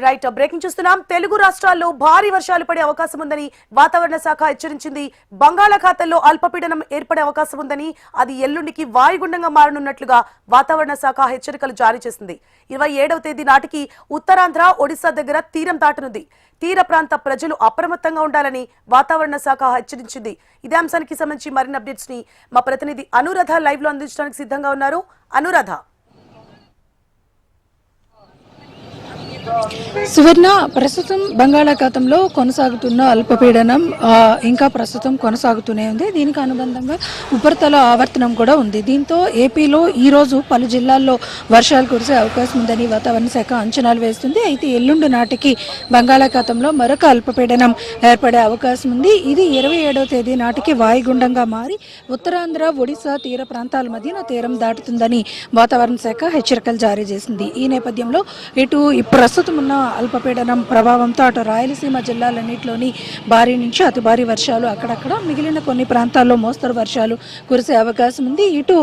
Right breaking చూస్తున్నాం. తెలుగు రాష్ట్రాల్లో భారీ వర్షాలు పడే అవకాశం ఉందని వాతావరణ శాఖ హెచ్చరించింది. బంగాళాఖాతంలో అల్పపీడనం ఏర్పడే అవకాశం ఉందని, అది ఎల్లుండికి వాయుగుండంగా మారనున్నట్లుగా వాతావరణ శాఖ హెచ్చరికలు జారీ చేసింది. 27వ తేదీ నాటికి ఉత్తరాంధ్ర, ఒడిశా దగ్గర తీరం దాటనుంది. తీర ప్రాంత ప్రజలు అప్రమత్తంగా ఉండాలని వాతావరణ శాఖ హెచ్చరించింది. ఇదే అంశానికి సంబంధించి మరిన్ని అప్డేట్స్ ని మా ప్రతినిధి అనురాధ లైవ్ లో అందించడానికి సిద్ధంగా ఉన్నారు. అనురాధ, సువర్ణ, ప్రస్తుతం బంగాళాఖాతంలో కొనసాగుతున్న అల్పపీడనం ఇంకా ప్రస్తుతం కొనసాగుతూనే ఉంది. దీనికి అనుబంధంగా ఉపరితల ఆవర్తనం కూడా ఉంది. దీంతో ఏపీలో ఈరోజు పలు జిల్లాల్లో వర్షాలు కురిసే అవకాశం ఉందని వాతావరణ శాఖ అంచనాలు వేస్తుంది. అయితే ఎల్లుండి నాటికి బంగాళాఖాతంలో మరొక అల్పపీడనం ఏర్పడే అవకాశం ఉంది. ఇది 27వ తేదీ నాటికి వాయుగుండంగా మారి ఉత్తరాంధ్ర, ఒడిశా తీర ప్రాంతాల మధ్యన తీరం దాటుతుందని వాతావరణ శాఖ హెచ్చరికలు జారీ చేసింది. ఈ నేపథ్యంలో ఇటు ప్రస్తుతం ఉన్న అల్పపీడనం ప్రభావంతో అటు రాయలసీమ జిల్లాలన్నింటిలోని భారీ నుంచి అతి భారీ వర్షాలు, అక్కడక్కడ మిగిలిన కొన్ని ప్రాంతాల్లో మోస్తరు వర్షాలు కురిసే అవకాశం ఉంది. ఇటు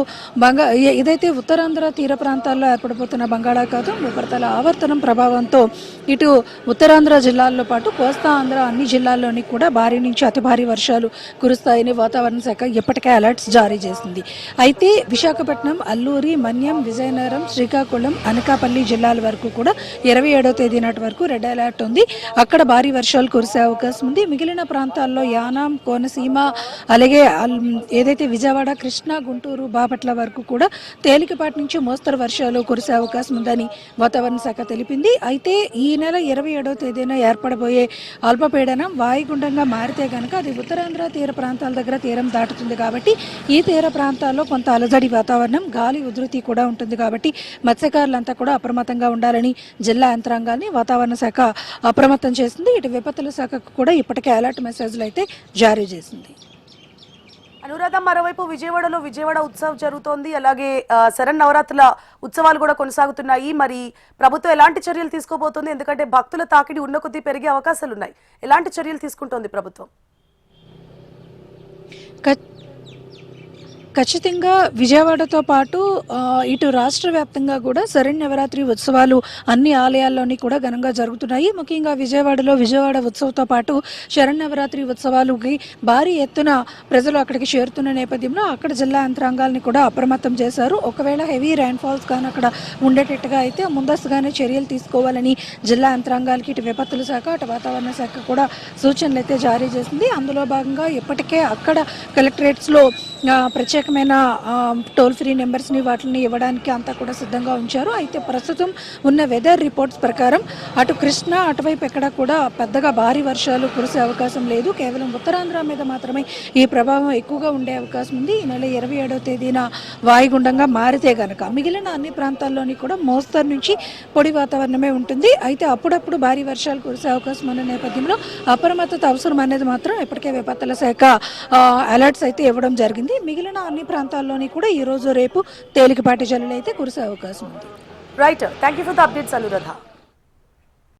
ఏదైతే ఉత్తరాంధ్ర తీర ప్రాంతాల్లో ఏర్పడిపోతున్న బంగాళాఖాతం ఉపరితల ఆవర్తనం ప్రభావంతో ఇటు ఉత్తరాంధ్ర జిల్లాల్లో పాటు కోస్తా ఆంధ్ర అన్ని జిల్లాల్లోని కూడా భారీ నుంచి అతి భారీ వర్షాలు కురుస్తాయని వాతావరణ శాఖ ఇప్పటికే అలర్ట్స్ జారీ చేసింది. అయితే విశాఖపట్నం, అల్లూరి, మన్యం, విజయనగరం, శ్రీకాకుళం, అనకాపల్లి జిల్లాల వరకు కూడా 27వ తేదీ నాటి వరకు రెడ్ అలర్ట్ ఉంది. అక్కడ భారీ వర్షాలు కురిసే అవకాశం ఉంది. మిగిలిన ప్రాంతాల్లో యానాం, కోనసీమ, అలాగే ఏదైతే విజయవాడ, కృష్ణా, గుంటూరు, బాపట్ల వరకు కూడా తేలికపాటి నుంచి మోస్తరు వర్షాలు కురిసే అవకాశం ఉందని వాతావరణ శాఖ తెలిపింది. అయితే ఈ నెల 27వ తేదీన ఏర్పడబోయే అల్పపీడనం వాయుగుండంగా మారితే కనుక అది ఉత్తరాంధ్ర తీర ప్రాంతాల దగ్గర తీరం దాటుతుంది. కాబట్టి ఈ తీర ప్రాంతాల్లో కొంత అలజడి వాతావరణం, గాలి ఉధృతి కూడా ఉంటుంది. కాబట్టి మత్స్యకారులంతా కూడా అప్రమత్తంగా ఉండాలని జిల్లా యంత్రాంగాన్ని వాతావరణ శాఖ అప్రమత్తం చేసింది. ఇటు విపత్తుల శాఖకు కూడా ఇప్పటికే అలర్ట్ మెసేజ్లు అయితే జారీ చేసింది. అనురాధ, మరోవైపు విజయవాడలో విజయవాడ ఉత్సవం జరుగుతోంది. అలాగే శరన్నవరాత్రుల ఉత్సవాలు కూడా కొనసాగుతున్నాయి. మరి ప్రభుత్వం ఎలాంటి చర్యలు తీసుకోబోతోంది? ఎందుకంటే భక్తుల తాకిడి ఉన్న కొద్దీ పెరిగే అవకాశాలు ఉన్నాయి. ఎలాంటి చర్యలు తీసుకుంటోంది ప్రభుత్వం? ఖచ్చితంగా విజయవాడతో పాటు ఇటు రాష్ట్ర వ్యాప్తంగా కూడా శరన్నవరాత్రి ఉత్సవాలు అన్ని ఆలయాల్లోని కూడా ఘనంగా జరుగుతున్నాయి. ముఖ్యంగా విజయవాడలో విజయవాడ ఉత్సవంతో పాటు శరన్నవరాత్రి ఉత్సవాలకి భారీ ఎత్తున ప్రజలు అక్కడికి చేరుతున్న నేపథ్యంలో అక్కడ జిల్లా యంత్రాంగాల్ని కూడా అప్రమత్తం చేశారు. ఒకవేళ హెవీ రైన్ఫాల్స్ కానీ అక్కడ ఉండేటట్టుగా అయితే ముందస్తుగానే చర్యలు తీసుకోవాలని జిల్లా యంత్రాంగాలకి ఇటు విపత్తుల శాఖ, అటు వాతావరణ శాఖ కూడా సూచనలు అయితే జారీ చేసింది. అందులో భాగంగా ఇప్పటికే అక్కడ కలెక్టరేట్స్లో ప్రత్యేకమైన టోల్ ఫ్రీ నెంబర్స్ని వాటిని ఇవ్వడానికి అంతా కూడా సిద్ధంగా ఉంచారు. అయితే ప్రస్తుతం ఉన్న వెదర్ రిపోర్ట్స్ ప్రకారం అటు కృష్ణా అటువైపు ఎక్కడ కూడా పెద్దగా భారీ వర్షాలు కురిసే అవకాశం లేదు. కేవలం ఉత్తరాంధ్ర మీద మాత్రమే ఈ ప్రభావం ఎక్కువగా ఉండే అవకాశం ఉంది. ఈ నెల 27వ తేదీన వాయుగుండంగా మారితే గనక మిగిలిన అన్ని ప్రాంతాల్లోని కూడా మోస్తరు నుంచి పొడి వాతావరణమే ఉంటుంది. అయితే అప్పుడప్పుడు భారీ వర్షాలు కురిసే అవకాశం ఉన్న నేపథ్యంలో అప్రమత్తత అవసరం అనేది మాత్రం ఇప్పటికే విపత్తుల శాఖ అలర్ట్స్ అయితే ఇవ్వడం జరిగింది. మిగిలిన అన్ని ప్రాంతాల్లోని కూడా ఈ రోజు రేపు తేలికపాటి జల్లులు అయితే కురిసే అవకాశం ఉంది. Right, thank you for the updates Anuradha.